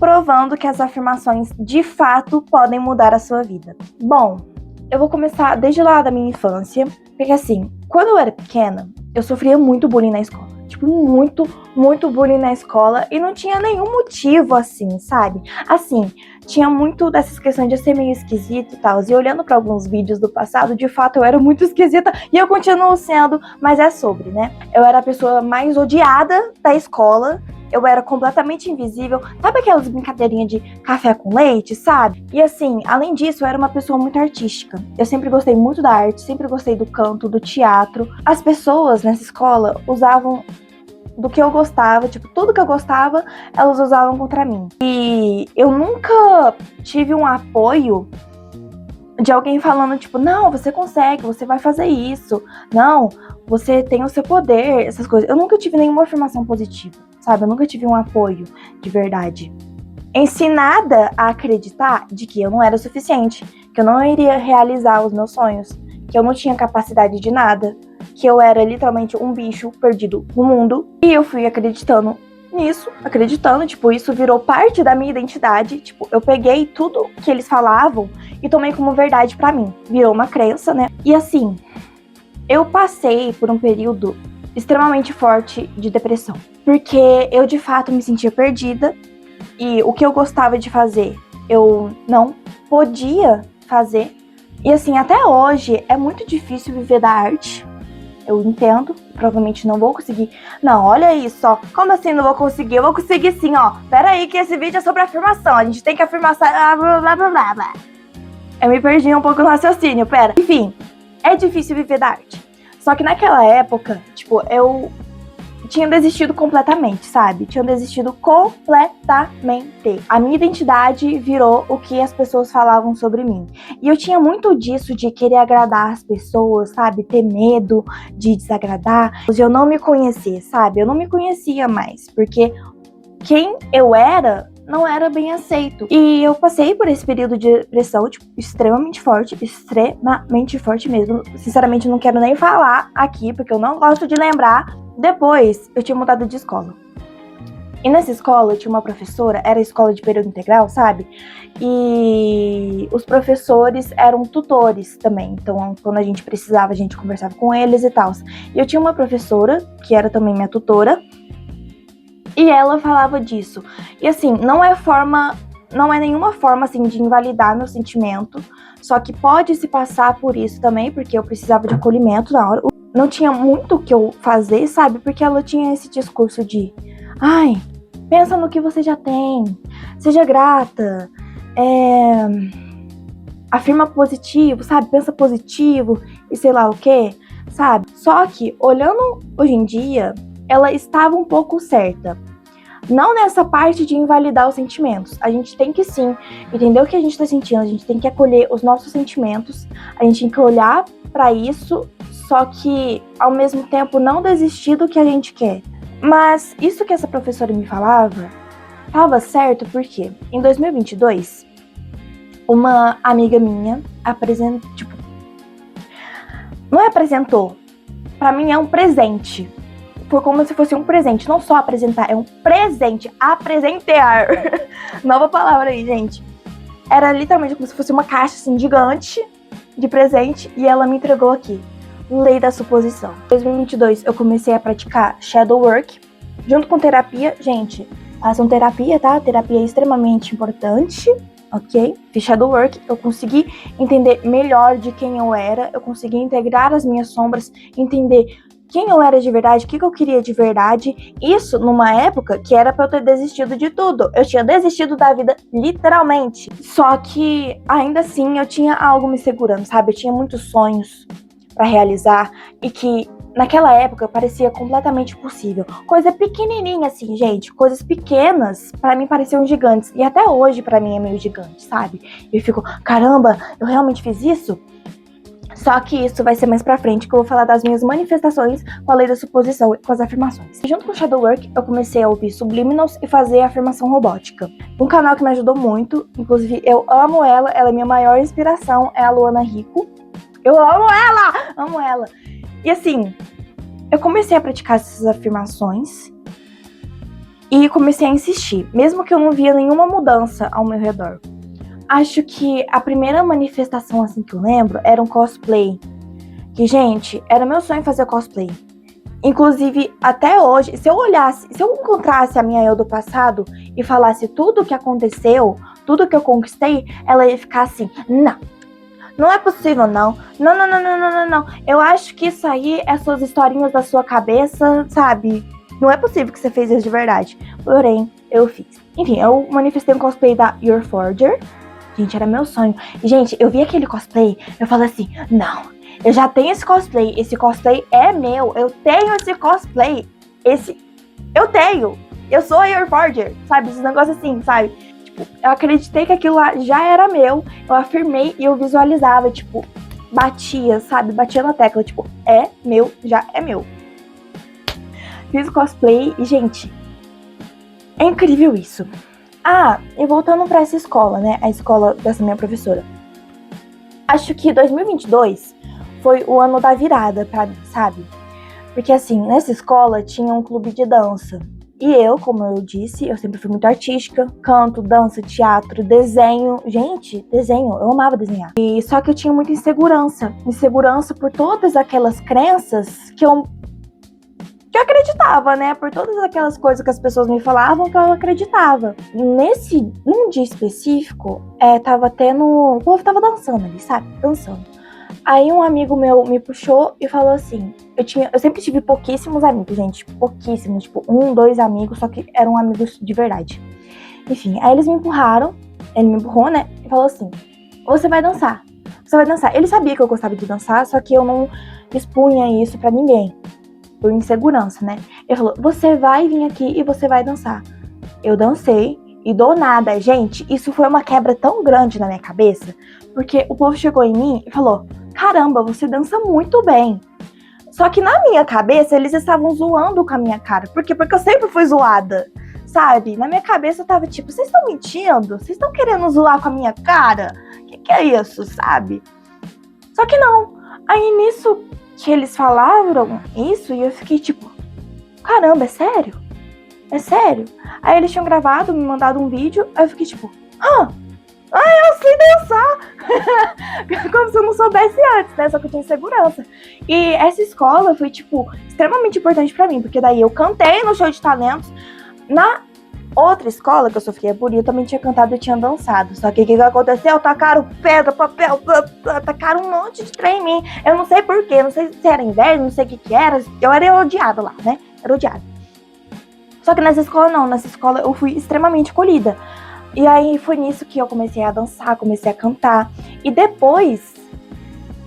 provando que as afirmações de fato podem mudar a sua vida. Bom, eu vou começar desde lá da minha infância, porque assim, quando eu era pequena, eu sofria muito bullying na escola. Tipo, muito bullying na escola e não tinha nenhum motivo assim, sabe? Assim, tinha muito dessas questões de ser meio esquisito e tal. E olhando para alguns vídeos do passado, de fato eu era muito esquisita e eu continuo sendo, mas é sobre, né? Eu era a pessoa mais odiada da escola. Eu era completamente invisível. Sabe aquelas brincadeirinhas de café com leite, sabe? E assim, além disso, eu era uma pessoa muito artística. Eu sempre gostei muito da arte, sempre gostei do canto, do teatro. As pessoas nessa escola usavam do que eu gostava, tipo, tudo que eu gostava, elas usavam contra mim. E eu nunca tive um apoio de alguém falando, tipo, não, você consegue, você vai fazer isso. Não, você tem o seu poder, essas coisas. Eu nunca tive nenhuma afirmação positiva, sabe? Eu nunca tive um apoio de verdade. Ensinada a acreditar de que eu não era o suficiente, que eu não iria realizar os meus sonhos, que eu não tinha capacidade de nada, que eu era literalmente um bicho perdido no mundo. E eu fui acreditando nisso, tipo, isso virou parte da minha identidade. Tipo, eu peguei tudo que eles falavam e tomei como verdade pra mim. Virou uma crença, né? E assim, eu passei por um período extremamente forte de depressão, porque eu de fato me sentia perdida e o que eu gostava de fazer eu não podia fazer. E assim, até hoje é muito difícil viver da arte. Eu entendo, provavelmente não vou conseguir. Não, olha isso, ó. Como assim não vou conseguir? Eu vou conseguir sim, ó. Pera aí que esse vídeo é sobre afirmação. A gente tem que afirmar... Blá, blá, blá, blá. Eu me perdi um pouco no raciocínio, pera. Enfim, é difícil viver da arte. Só que naquela época, tipo, eu tinha desistido completamente, sabe? Tinha desistido completamente. A minha identidade virou o que as pessoas falavam sobre mim. E eu tinha muito disso de querer agradar as pessoas, sabe? Ter medo de desagradar. Eu não me conhecer, sabe? Eu não me conhecia mais, porque quem eu era não era bem aceito. E eu passei por esse período de depressão, tipo, extremamente forte mesmo. Sinceramente, não quero nem falar aqui, porque eu não gosto de lembrar. Depois, eu tinha mudado de escola. E nessa escola, eu tinha uma professora, era escola de período integral, sabe? E os professores eram tutores também. Então, quando a gente precisava, a gente conversava com eles e tal. E eu tinha uma professora, que era também minha tutora, e ela falava disso. E assim, não é nenhuma forma assim de invalidar meu sentimento, só que pode se passar por isso também, porque eu precisava de acolhimento na hora. Não tinha muito o que eu fazer, sabe? Porque ela tinha esse discurso de ai, pensa no que você já tem, seja grata, afirma positivo, sabe? Pensa positivo e sei lá o que, sabe? Só que, olhando hoje em dia, ela estava um pouco certa. Não nessa parte de invalidar os sentimentos. A gente tem que sim entender o que a gente tá sentindo, a gente tem que acolher os nossos sentimentos, a gente tem que olhar pra isso, só que ao mesmo tempo não desistir do que a gente quer. Mas isso que essa professora me falava, tava certo porque em 2022, uma amiga minha não apresentou, pra mim é um presente. Foi como se fosse um presente, não só apresentar, é um presente, apresentar. Nova palavra aí, gente. Era literalmente como se fosse uma caixa assim gigante de presente e ela me entregou aqui. Lei da suposição. Em 2022 eu comecei a praticar shadow work junto com terapia. Gente, façam terapia, tá? Terapia é extremamente importante, ok? Fiz shadow work, eu consegui entender melhor de quem eu era, eu consegui integrar as minhas sombras, entender quem eu era de verdade, o que eu queria de verdade. Isso numa época que era pra eu ter desistido de tudo. Eu tinha desistido da vida, literalmente. Só que, ainda assim, eu tinha algo me segurando, sabe? Eu tinha muitos sonhos pra realizar e que, naquela época, parecia completamente possível. Coisa pequenininha, assim, gente. Coisas pequenas, pra mim, pareciam gigantes. E até hoje, pra mim, é meio gigante, sabe? Eu fico, caramba, eu realmente fiz isso? Só que isso vai ser mais pra frente, que eu vou falar das minhas manifestações com a lei da suposição e com as afirmações. Junto com o Shadow Work, eu comecei a ouvir Subliminals e fazer afirmação robótica. Um canal que me ajudou muito, inclusive eu amo ela é minha maior inspiração, é a Luana Rico. Eu amo ela! E assim, eu comecei a praticar essas afirmações E comecei a insistir, mesmo que eu não via nenhuma mudança ao meu redor. Acho que a primeira manifestação assim que eu lembro era um cosplay. Que, gente, era meu sonho fazer cosplay. Inclusive, até hoje, se eu encontrasse a minha eu do passado e falasse tudo o que aconteceu, tudo que eu conquistei, ela ia ficar assim, não é possível, não. Não. Eu acho que isso aí é suas historinhas da sua cabeça, sabe? Não é possível que você fez isso de verdade. Porém, eu fiz. Enfim, eu manifestei um cosplay da Your Forger. Gente, era meu sonho. E, gente, eu vi aquele cosplay, eu falei assim, não, eu já tenho esse cosplay é meu, eu tenho esse cosplay, eu tenho, eu sou a Your Forger, sabe, esses negócios assim, sabe, tipo, eu acreditei que aquilo lá já era meu, eu afirmei e eu visualizava, tipo, batia na tecla, tipo, é meu, já é meu. Fiz o cosplay e, gente, é incrível isso. E voltando pra essa escola, né, a escola dessa minha professora. Acho que 2022 foi o ano da virada pra mim, sabe? Porque, assim, nessa escola tinha um clube de dança. E eu, como eu disse, eu sempre fui muito artística. Canto, dança, teatro, desenho. Gente, desenho, eu amava desenhar. E só que eu tinha muita insegurança. Insegurança por todas aquelas crenças que eu acreditava, né? Por todas aquelas coisas que as pessoas me falavam que eu acreditava. Num dia específico, o povo tava dançando ali, sabe? Dançando. Aí um amigo meu me puxou e falou assim, eu sempre tive pouquíssimos amigos, gente, pouquíssimos, tipo 1, 2 amigos, só que eram amigos de verdade. Enfim, aí eles me empurraram, ele me empurrou, né, e falou assim, você vai dançar. Ele sabia que eu gostava de dançar, só que eu não expunha isso pra ninguém, por insegurança, né. Ele falou, você vai vir aqui e você vai dançar. Eu dancei e do nada, gente, isso foi uma quebra tão grande na minha cabeça, porque o povo chegou em mim e falou, caramba, você dança muito bem. Só que na minha cabeça, eles estavam zoando com a minha cara. Por quê? Porque eu sempre fui zoada, sabe? Na minha cabeça eu tava tipo, vocês estão mentindo? Vocês estão querendo zoar com a minha cara? Que é isso, sabe? Só que não. Aí nisso que eles falaram isso, e eu fiquei tipo, caramba, é sério? É sério? Aí eles tinham gravado, me mandado um vídeo, aí eu fiquei tipo, eu sei dançar! Como se eu não soubesse antes, né? Só que eu tinha segurança. E essa escola foi, tipo, extremamente importante pra mim, porque daí eu cantei no show de talentos. Na outra escola que eu sofria bullying, eu também tinha cantado e tinha dançado. Só que o que aconteceu? Tacaram pedra, papel, tacaram um monte de trem em mim. Eu não sei porquê, não sei se era inveja, não sei o que era. Eu era odiada lá, né? Era odiada. Só que nessa escola não, nessa escola eu fui extremamente acolhida. E aí foi nisso que eu comecei a dançar, comecei a cantar. E depois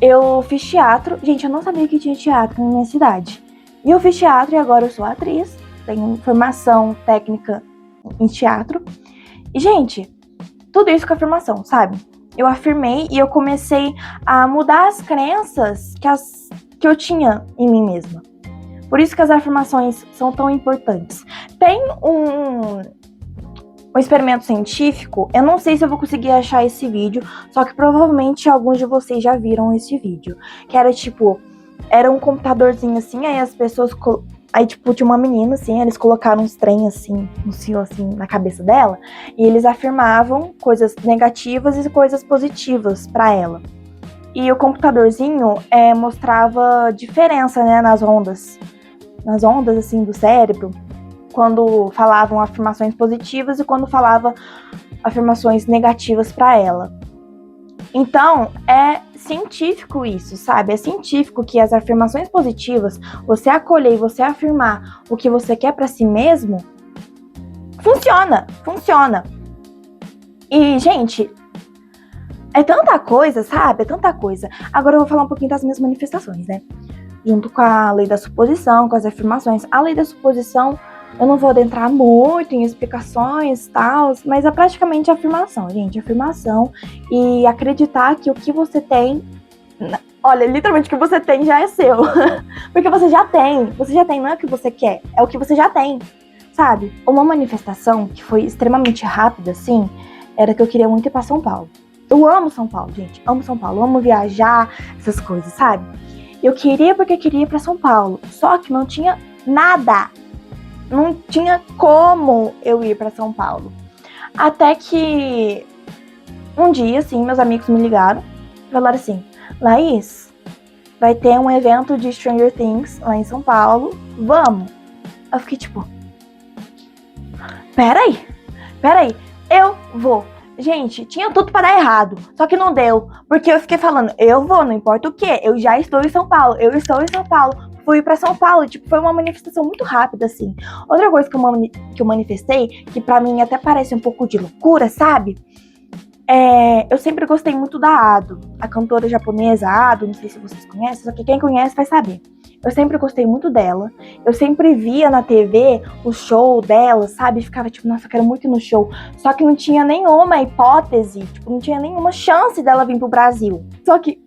eu fiz teatro. Gente, eu não sabia que tinha teatro na minha cidade. E eu fiz teatro e agora eu sou atriz. Tenho formação técnica em teatro. E, gente, tudo isso com afirmação, sabe? Eu afirmei e eu comecei a mudar as crenças que eu tinha em mim mesma. Por isso que as afirmações são tão importantes. Tem um experimento científico, eu não sei se eu vou conseguir achar esse vídeo, só que provavelmente alguns de vocês já viram esse vídeo, que era tipo, era um computadorzinho assim, aí as pessoas, aí tipo, tinha uma menina assim, eles colocaram uns trem assim, um fio assim na cabeça dela, e eles afirmavam coisas negativas e coisas positivas pra ela. E o computadorzinho mostrava diferença, né, nas ondas assim do cérebro, quando falavam afirmações positivas e quando falava afirmações negativas para ela. Então, é científico isso, sabe? É científico que as afirmações positivas, você acolher e você afirmar o que você quer para si mesmo, funciona. E, gente, é tanta coisa, sabe? É tanta coisa. Agora eu vou falar um pouquinho das minhas manifestações, né? Junto com a lei da suposição, com as afirmações. A lei da suposição, eu não vou adentrar muito em explicações e tal, mas é praticamente afirmação, gente. Afirmação e acreditar que o que você tem... Olha, literalmente o que você tem já é seu. Porque você já tem, não é o que você quer, é o que você já tem, sabe? Uma manifestação que foi extremamente rápida, assim, era que eu queria muito ir pra São Paulo. Eu amo São Paulo, gente. Amo São Paulo, amo viajar, essas coisas, sabe? Eu queria porque queria ir pra São Paulo. Só que não tinha nada. não tinha como eu ir pra São Paulo. Até que um dia, assim, meus amigos me ligaram e falaram assim: Laís, vai ter um evento de Stranger Things lá em São Paulo, vamos? Eu fiquei tipo, peraí, eu vou. Gente, tinha tudo pra dar errado, só que não deu, porque eu fiquei falando, eu vou, não importa o que, eu já estou em São Paulo, eu estou em São Paulo, fui pra São Paulo, tipo, foi uma manifestação muito rápida, assim. Outra coisa que eu manifestei, que pra mim até parece um pouco de loucura, sabe? Eu sempre gostei muito da Ado, a cantora japonesa Ado, não sei se vocês conhecem, só que quem conhece vai saber. Eu sempre gostei muito dela, eu sempre via na TV o show dela, sabe? Ficava tipo, nossa, eu quero muito ir no show. Só que não tinha nenhuma hipótese, tipo, não tinha nenhuma chance dela vir pro Brasil. Só que,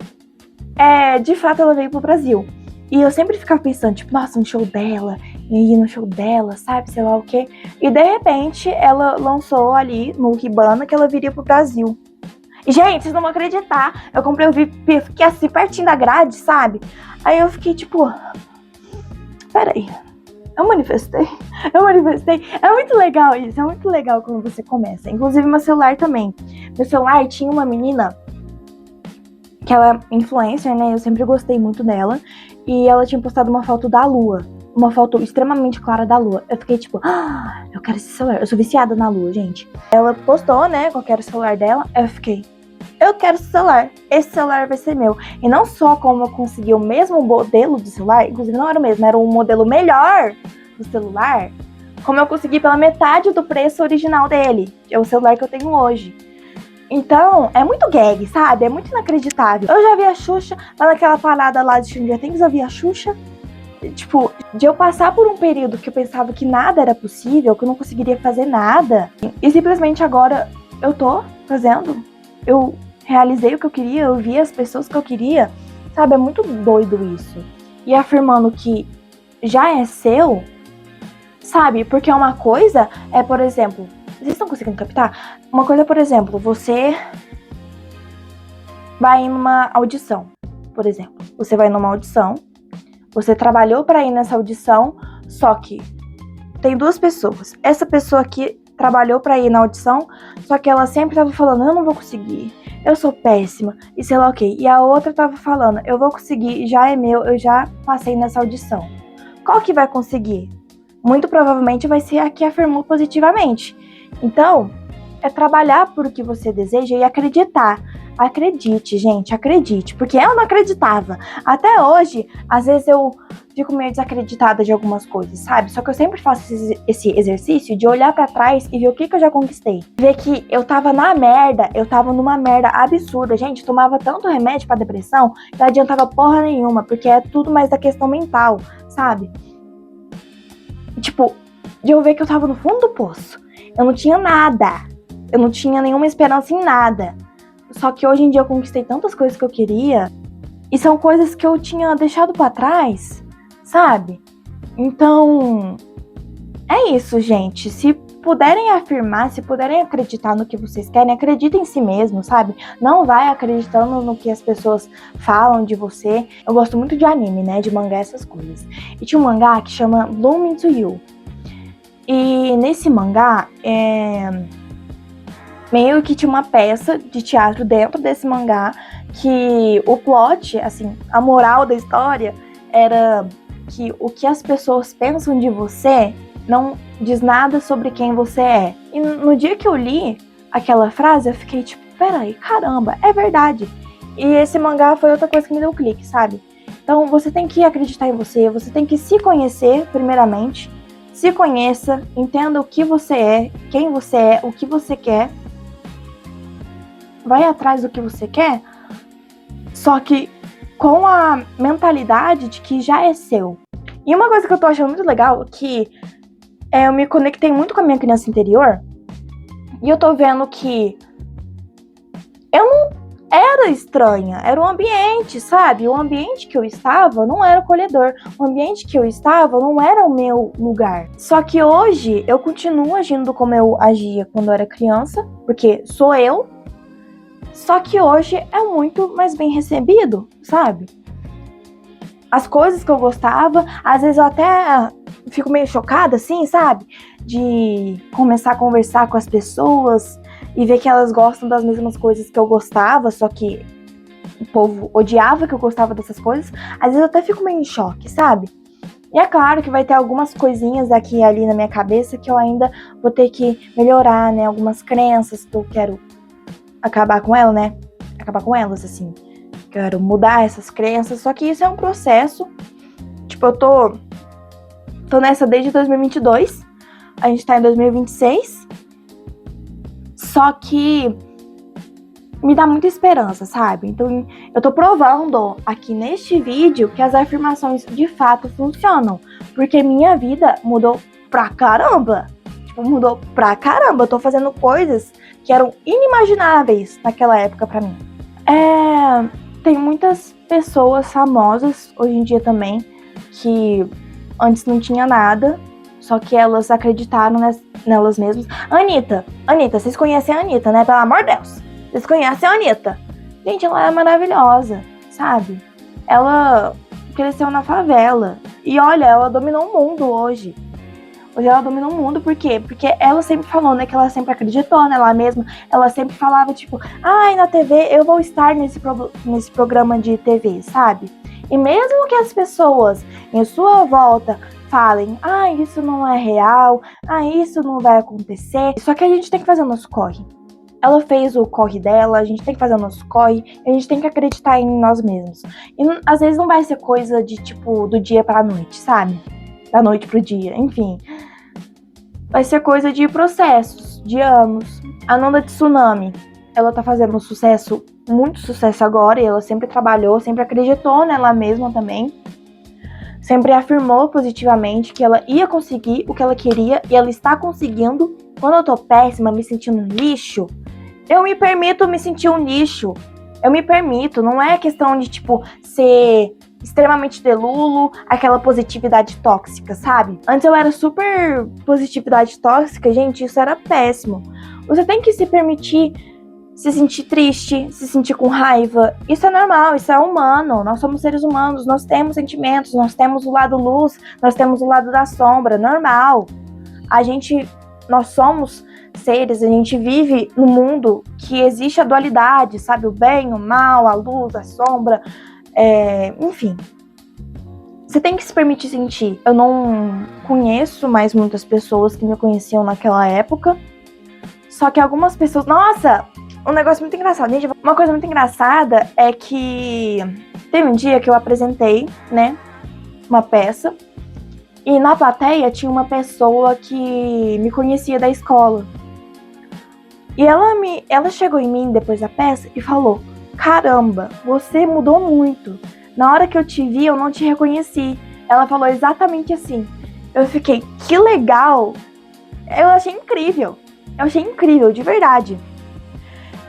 de fato, ela veio pro Brasil. E eu sempre ficava pensando, tipo, nossa, no show dela, e ir no show dela, sabe, sei lá o quê. E de repente, ela lançou ali no Ribana que ela viria pro Brasil. E, gente, vocês não vão acreditar, eu comprei o VIP, fiquei assim, pertinho da grade, sabe? Aí eu fiquei tipo, peraí, eu manifestei. É muito legal isso, é muito legal quando você começa. Inclusive meu celular também. Meu celular tinha uma menina que ela é influencer, né? Eu sempre gostei muito dela. E ela tinha postado uma foto da lua. Uma foto extremamente clara da lua. Eu fiquei tipo, eu quero esse celular. Eu sou viciada na lua, gente. Ela postou, né, qual era o celular dela. Eu fiquei, eu quero esse celular. Esse celular vai ser meu. E não só como eu consegui o mesmo modelo do celular, inclusive não era o mesmo, era um modelo melhor do celular, como eu consegui pela metade do preço original dele, que é o celular que eu tenho hoje. Então, é muito gag, sabe? É muito inacreditável. Eu já vi a Xuxa, lá naquela parada lá de Stranger Things, eu vi a Xuxa. Tipo, de eu passar por um período que eu pensava que nada era possível, que eu não conseguiria fazer nada, e simplesmente agora eu tô fazendo. Eu realizei o que eu queria, eu vi as pessoas que eu queria, sabe? É muito doido isso. E afirmando que já é seu, sabe? Porque uma coisa é, por exemplo, vocês estão conseguindo captar? Uma coisa, por exemplo, você vai numa audição, por exemplo. Você vai numa audição, você trabalhou para ir nessa audição, só que tem duas pessoas. Essa pessoa aqui trabalhou para ir na audição, só que ela sempre tava falando, eu não vou conseguir, eu sou péssima, e sei lá o quê. E a outra tava falando, eu vou conseguir, já é meu, eu já passei nessa audição. Qual que vai conseguir? Muito provavelmente vai ser a que afirmou positivamente. Então, é trabalhar por o que você deseja e acreditar. Acredite, gente, acredite, porque eu não acreditava. Até hoje, às vezes eu fico meio desacreditada de algumas coisas, sabe? Só que eu sempre faço esse exercício de olhar pra trás e ver o que eu já conquistei. Ver que eu tava na merda, eu tava numa merda absurda. Gente, tomava tanto remédio pra depressão que não adiantava porra nenhuma, porque é tudo mais da questão mental, sabe? Tipo, de eu ver que eu tava no fundo do poço. Eu não tinha nada. Eu não tinha nenhuma esperança em nada. Só que hoje em dia eu conquistei tantas coisas que eu queria. E são coisas que eu tinha deixado pra trás, sabe? Então, é isso, gente. Se puderem afirmar, se puderem acreditar no que vocês querem, acreditem em si mesmo, sabe? Não vai acreditando no que as pessoas falam de você. Eu gosto muito de anime, né? De mangá, essas coisas. E tinha um mangá que chama Bloom Into You. E nesse mangá, meio que tinha uma peça de teatro dentro desse mangá, que o plot, assim, a moral da história era que o que as pessoas pensam de você não diz nada sobre quem você é. E no dia que eu li aquela frase, eu fiquei tipo, peraí, caramba, é verdade. E esse mangá foi outra coisa que me deu clique, sabe? Então você tem que acreditar em você, você tem que se conhecer primeiramente, se conheça, entenda o que você é, quem você é, o que você quer, vai atrás do que você quer, só que com a mentalidade de que já é seu. E uma coisa que eu tô achando muito legal é que eu me conectei muito com a minha criança interior e eu tô vendo que eu não era estranha, era o ambiente, sabe? O ambiente que eu estava não era acolhedor, o ambiente que eu estava não era o meu lugar. Só que hoje eu continuo agindo como eu agia quando eu era criança, porque sou eu, só que hoje é muito mais bem recebido, sabe? as coisas que eu gostava. Às vezes eu até fico meio chocada, assim, sabe? De começar a conversar com as pessoas e ver que elas gostam das mesmas coisas que eu gostava, só que o povo odiava que eu gostava dessas coisas. Às vezes eu até fico meio em choque, sabe? E é claro que vai ter algumas coisinhas aqui e ali na minha cabeça que eu ainda vou ter que melhorar, né? Algumas crenças que eu quero acabar com elas, né? Acabar com elas, assim. Quero mudar essas crenças, só que isso é um processo. Tipo, eu tô nessa desde 2022. A gente tá em 2026. Só que me dá muita esperança, sabe? Então, eu tô provando aqui neste vídeo que as afirmações de fato funcionam. Porque minha vida mudou pra caramba. Tipo, mudou pra caramba. Eu tô fazendo coisas que eram inimagináveis naquela época pra mim. Tem muitas pessoas famosas hoje em dia também que antes não tinha nada, só que elas acreditaram nelas mesmas. Anitta, vocês conhecem a Anitta, né? Pelo amor de Deus. Vocês conhecem a Anitta. Gente, ela é maravilhosa, sabe? Ela cresceu na favela. E olha, ela dominou o mundo hoje. Hoje ela domina o mundo, por quê? Porque ela sempre falou, né, que ela sempre acreditou nela mesma, ela sempre falava, tipo, na TV eu vou estar nesse programa de TV, sabe? E mesmo que as pessoas em sua volta falem, isso não é real, isso não vai acontecer, só que a gente tem que fazer o nosso corre. Ela fez o corre dela, a gente tem que fazer o nosso corre, a gente tem que acreditar em nós mesmos. E às vezes não vai ser coisa de, tipo, do dia pra noite, sabe? Da noite pro dia, enfim. Vai ser coisa de processos, de anos. A Nanda Tsunami, ela tá fazendo sucesso, muito sucesso agora, e ela sempre trabalhou, sempre acreditou nela mesma também. Sempre afirmou positivamente que ela ia conseguir o que ela queria, e ela está conseguindo. Quando eu tô péssima, me sentindo um lixo, eu me permito me sentir um lixo. Eu me permito, não é questão de, tipo, ser extremamente delulo, aquela positividade tóxica, sabe? Antes eu era super positividade tóxica, gente, isso era péssimo. Você tem que se permitir se sentir triste, se sentir com raiva. Isso é normal, isso é humano. Nós somos seres humanos, nós temos sentimentos, nós temos o lado luz, nós temos o lado da sombra, normal. Nós somos seres, a gente vive num mundo que existe a dualidade, sabe? O bem, o mal, a luz, a sombra, enfim. Você tem que se permitir sentir. Eu não conheço mais muitas pessoas que me conheciam naquela época, só que algumas pessoas... Nossa! Um negócio muito engraçado, gente. Uma coisa muito engraçada é que teve um dia que eu apresentei, né, uma peça, e na plateia tinha uma pessoa que me conhecia da escola. E ela chegou em mim depois da peça e falou: caramba, você mudou muito. Na hora que eu te vi, eu não te reconheci. Ela falou exatamente assim. Eu fiquei, que legal. Eu achei incrível. De verdade.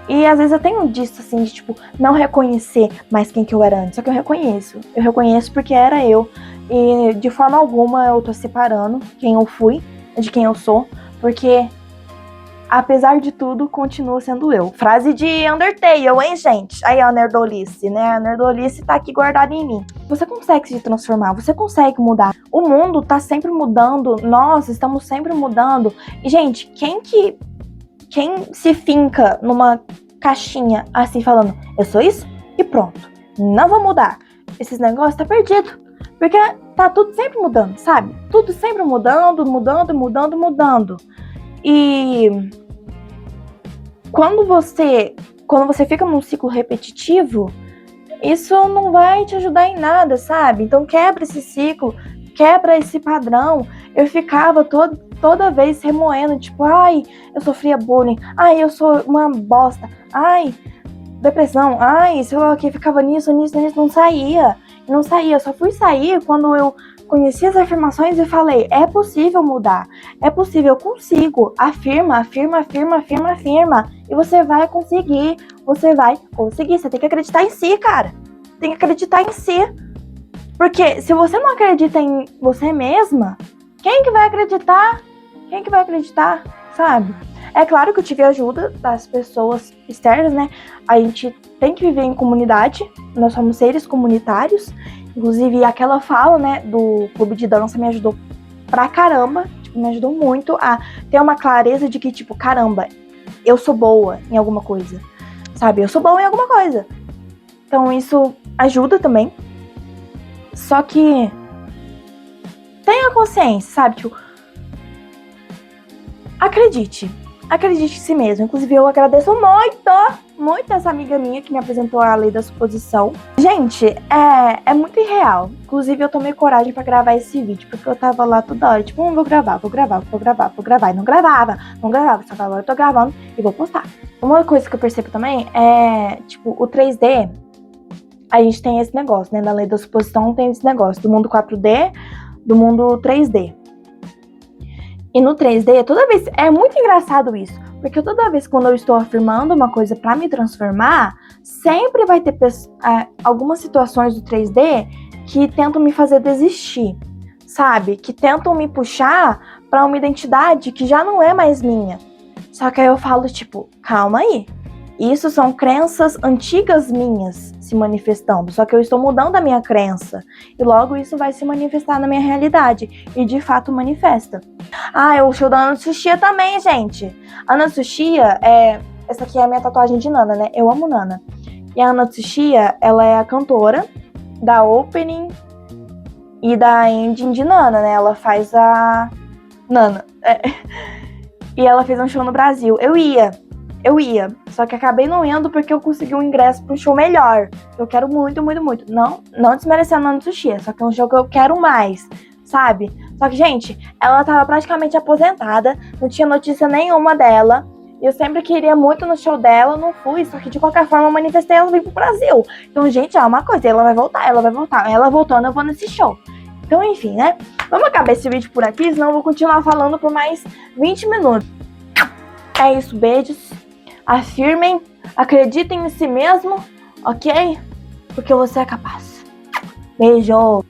E às vezes eu tenho disso, assim, de tipo, não reconhecer mais quem que eu era antes. Só que eu reconheço. Eu reconheço porque era eu. E de forma alguma eu tô separando quem eu fui de quem eu sou. Porque, apesar de tudo, continuo sendo eu. Frase de Undertale, hein, gente? Aí a nerdolice, né? A nerdolice tá aqui guardada em mim. Você consegue se transformar, você consegue mudar. O mundo tá sempre mudando, nós estamos sempre mudando. E, gente, quem se finca numa caixinha assim, falando, eu sou isso e pronto, não vou mudar. Esses negócios tá perdido. Porque tá tudo sempre mudando, sabe? Tudo sempre mudando. E quando você fica num ciclo repetitivo, isso não vai te ajudar em nada, sabe? Então quebra esse ciclo, quebra esse padrão. Eu ficava toda vez remoendo, tipo, eu sofria bullying, eu sou uma bosta, depressão, sei lá o que, ficava nisso, não saía. Eu só fui sair quando eu conheci as afirmações e falei, é possível mudar, é possível, eu consigo, afirma, e você vai conseguir, você tem que acreditar em si, cara, tem que acreditar em si, porque se você não acredita em você mesma, quem que vai acreditar, sabe? É claro que eu tive ajuda das pessoas externas, né? A gente tem que viver em comunidade, nós somos seres comunitários, Inclusive, aquela fala, né, do clube de dança me ajudou pra caramba. Tipo, me ajudou muito a ter uma clareza de que, tipo, caramba, eu sou boa em alguma coisa. Sabe? Eu sou boa em alguma coisa. Então, isso ajuda também. Só que tenha consciência, sabe? Tipo, acredite em si mesmo. Inclusive, eu agradeço muito essa amiga minha que me apresentou a lei da suposição. Gente, é muito irreal. Inclusive, eu tomei coragem pra gravar esse vídeo, porque eu tava lá toda hora, tipo, vou gravar. E não gravava. Só que agora eu tô gravando e vou postar. Uma coisa que eu percebo também é, tipo, o 3D, a gente tem esse negócio, né? Na lei da suposição tem esse negócio do mundo 4D, do mundo 3D. E no 3D, toda vez... É muito engraçado isso. Porque toda vez quando eu estou afirmando uma coisa pra me transformar, sempre vai ter algumas situações do 3D que tentam me fazer desistir, sabe? Que tentam me puxar pra uma identidade que já não é mais minha. Só que aí eu falo, tipo, calma aí. Isso são crenças antigas minhas se manifestando. Só que eu estou mudando a minha crença. E logo isso vai se manifestar na minha realidade. E de fato manifesta. Ah, o show da Ana Tsuchiya também, gente. A Ana Tsuchiya essa aqui é a minha tatuagem de Nana, né? Eu amo Nana. E a Ana Tsuchiya, ela é a cantora da opening e da ending de Nana, né? Ela faz a Nana. E ela fez um show no Brasil. Eu ia. Só que acabei não indo porque eu consegui um ingresso para um show melhor. Eu quero muito. Não desmerecendo a Ana Tsuchiya, só que é um show que eu quero mais, sabe? Só que, gente, ela tava praticamente aposentada, não tinha notícia nenhuma dela. E eu sempre queria muito no show dela, não fui, só que de qualquer forma eu manifestei ela vir pro Brasil. Então, gente, é uma coisa, ela vai voltar. Ela voltando, eu vou nesse show. Então, enfim, né? Vamos acabar esse vídeo por aqui, senão eu vou continuar falando por mais 20 minutos. É isso, beijos. Afirmem, acreditem em si mesmo, ok? Porque você é capaz. Beijo!